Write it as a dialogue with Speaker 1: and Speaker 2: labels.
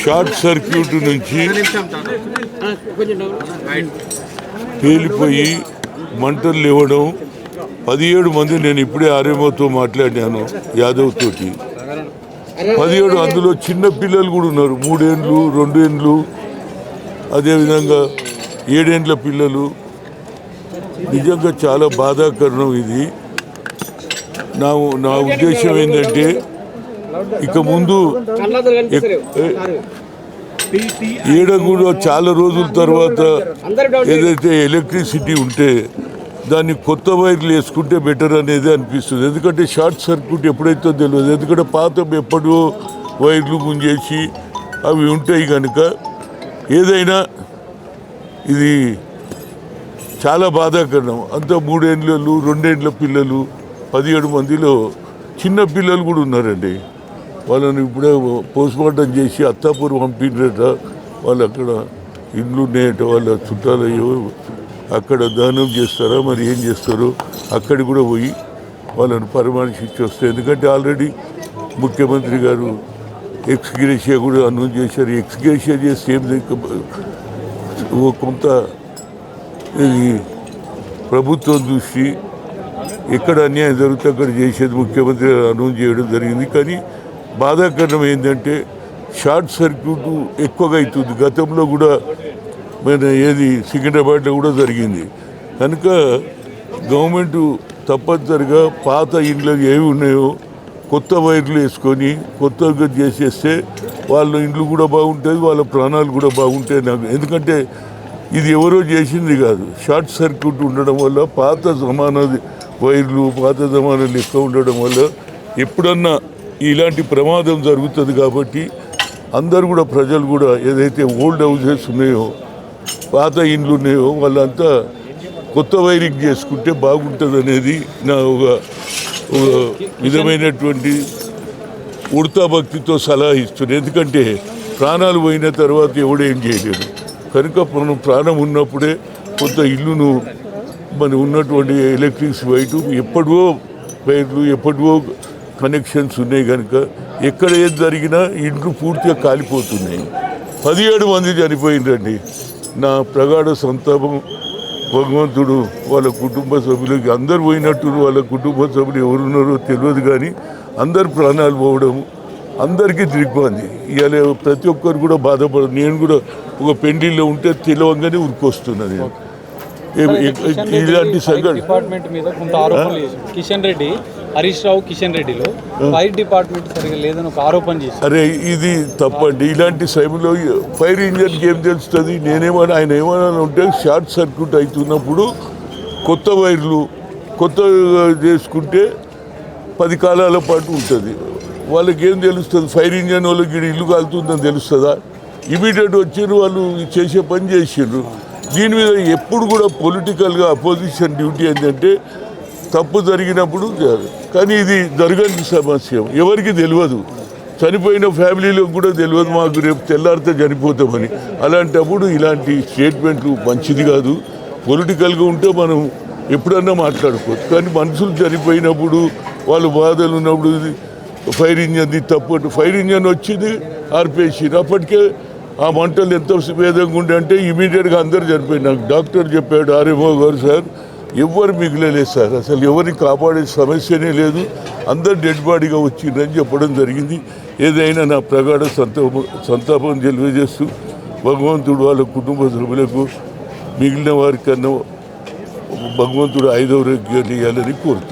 Speaker 1: Short circuit నుంచి పేలిపోయి మంటలు లేవడం 17 మంది. నేను ఇప్పుడే ఆర్ఎంఓతో మాట్లాడాను, యాదవ్ తోటి. 17 అందులో చిన్న పిల్లలు కూడా ఉన్నారు, 3 ఏండ్లు 2 ఏండ్లు, అదేవిధంగా 7 ఏండ్ల పిల్లలు. నిజంగా చాలా బాధాకరణం ఇది. నా ఉద్దేశం ఏంటంటే ఇక ముందు కూడా చాలా రోజుల తర్వాత ఏదైతే ఎలక్ట్రిసిటీ ఉంటే దాన్ని కొత్త వైర్లు వేసుకుంటే బెటర్ అనేది అనిపిస్తుంది. ఎందుకంటే షార్ట్ సర్క్యూట్ ఎప్పుడైతే తెలియదు. ఎందుకంటే పాత ఎప్పుడో వైర్లు గుంజేసి అవి ఉంటాయి కనుక ఏదైనా ఇది చాలా బాధాకరణం. అంతా 3 ఏండ్లు 2 ఏండ్ల పిల్లలు, 17 మందిలో చిన్న పిల్లలు కూడా ఉన్నారండి. వాళ్ళని ఇప్పుడే పోస్ట్మార్టం చేసి అత్తాపూర్ పంపినట. వాళ్ళు అక్కడ ఇండ్లు ఉన్నాయట, వాళ్ళ చుట్టాలయ్యో అక్కడ దానం చేస్తారా మరి ఏం చేస్తారో అక్కడికి కూడా పోయి వాళ్ళని పరామర్శించి వస్తారు. ఎందుకంటే ఆల్రెడీ ముఖ్యమంత్రి గారు ఎక్స్గ్రేషియా కూడా అనౌన్స్ చేశారు. ఎక్స్గ్రేషియా చేస్తే ఏం కొంత ఇది ప్రభుత్వం దృష్టి ఎక్కడ అన్యాయం జరుగుతుంది అక్కడ చేసేది ముఖ్యమంత్రి అనౌన్స్ చేయడం జరిగింది. కానీ బాధాకరణం ఏంటంటే షార్ట్ సర్క్యూట్ ఎక్కువగా అవుతుంది. గతంలో కూడా మన సికింద్రాబాద్లో కూడా జరిగింది. కనుక గవర్నమెంట్ తప్పనిసరిగా పాత ఇండ్లు ఏవి ఉన్నాయో కొత్త వైర్లు వేసుకొని కొత్తగా చేసేస్తే వాళ్ళ ఇండ్లు కూడా బాగుంటుంది, వాళ్ళ ప్రాణాలు కూడా బాగుంటాయి. నాకు ఎందుకంటే ఇది ఎవరో చేసింది కాదు. షార్ట్ సర్క్యూట్ ఉండడం వల్ల పాత జమానా వైర్లు పాత జమానాలు ఎక్కువ ఉండడం వల్ల ఎప్పుడన్నా ఇలాంటి ప్రమాదం జరుగుతుంది. కాబట్టి అందరు కూడా ప్రజలు కూడా ఏదైతే ఓల్డ్ హౌసెస్ ఉన్నాయో పాత ఇండ్లు ఉన్నాయో వాళ్ళంతా కొత్త వైరింగ్ చేసుకుంటే బాగుంటుంది అనేది నా ఒక విధమైనటువంటి ఉడతా భక్తితో సలహా ఇస్తుంది. ఎందుకంటే ప్రాణాలు పోయిన తర్వాత ఎవడేం చేయలేడు. కనుక మనం ప్రాణం ఉన్నప్పుడే కొంత ఇల్లును మన ఉన్నటువంటి ఎలక్ట్రిక్స్ వైటు ఎప్పటివో వైర్లు ఎప్పటివో కనెక్షన్స్ ఉన్నాయి. కనుక ఎక్కడ ఏది జరిగినా ఇండ్లు పూర్తిగా కాలిపోతున్నాయి. 17 మంది చనిపోయిందండి. నా ప్రగాఢ సంతాపం. భగవంతుడు వాళ్ళ కుటుంబ సభ్యులకి అందరు పోయినట్టు వాళ్ళ కుటుంబ సభ్యులు ఎవరున్నారో తెలియదు. కానీ అందరు ప్రాణాలు పోవడం అందరికీ దిగ్బంది. ఇవాళ ప్రతి ఒక్కరు కూడా బాధపడదు. నేను కూడా ఒక పెండిల్లో ఉంటే తెలియగానే ఉరికొస్తున్నది. ఇలాంటి
Speaker 2: డిపార్ట్మెంట్ మీద కొంత ఆరోపణలు కిషన్ రెడ్డి, హరీష్ రావు కిషన్ రెడ్డిలో ఫైర్ డిపార్ట్మెంట్ సరిగా లేదని ఒక ఆరోపణ చేసి.
Speaker 1: అరే ఇది తప్పండి. ఇలాంటి సమయంలో ఫైర్ ఇంజన్కి ఏం తెలుస్తుంది? నేనేమన్నా ఆయన ఏమైనా ఉంటే షార్ట్ సర్క్యూట్ అవుతున్నప్పుడు కొత్త వైర్లు కొత్తగా చేసుకుంటే 10 కాలాల పాటు ఉంటుంది. వాళ్ళకి ఏం తెలుస్తుంది? ఫైర్ ఇంజన్ వాళ్ళకి ఇల్లు కాలుతుందని తెలుస్తుందా? ఇమీడియట్ వచ్చిర్రు, వాళ్ళు చేసే పని చేసిండ్రు. దీని మీద ఎప్పుడు కూడా పొలిటికల్గా అపోజిషన్ డ్యూటీ ఏంటంటే తప్పు జరిగినప్పుడు కానీ ఇది జరగని సమస్య ఎవరికి తెలియదు. చనిపోయిన ఫ్యామిలీలో కూడా తెలియదు మాకు రేపు తెల్లారితే చనిపోతామని. అలాంటప్పుడు ఇలాంటి స్టేట్మెంట్లు మంచిది కాదు. పొలిటికల్గా ఉంటే మనం ఎప్పుడన్నా మాట్లాడుకోవచ్చు. కానీ మనుషులు చనిపోయినప్పుడు వాళ్ళు బాధలు ఉన్నప్పుడు ఫైర్ ఇంజన్ది తప్పు. ఫైర్ ఇంజన్ వచ్చింది ఆర్పేసి అప్పటికే ఆ మంటలు ఎంత వేదంగా ఉండే అంటే ఇమీడియట్గా అందరు చనిపోయింది. నాకు డాక్టర్ చెప్పాడు, ఆర్ఎంఓ గారు, సార్ ఎవ్వరు మిగిలలేదు సార్, అసలు ఎవరిని కాపాడే సమస్యనే లేదు, అందరు డెడ్ బాడీగా వచ్చిందని చెప్పడం జరిగింది. ఏదైనా నా ప్రగాఢ సంతాపం తెలియజేస్తూ భగవంతుడు వాళ్ళ కుటుంబ సభ్యులకు మిగిలిన వారికన్నా భగవంతుడు 5వ ఆరోగ్యాలు ఇవ్వాలని కోరుతున్నాను.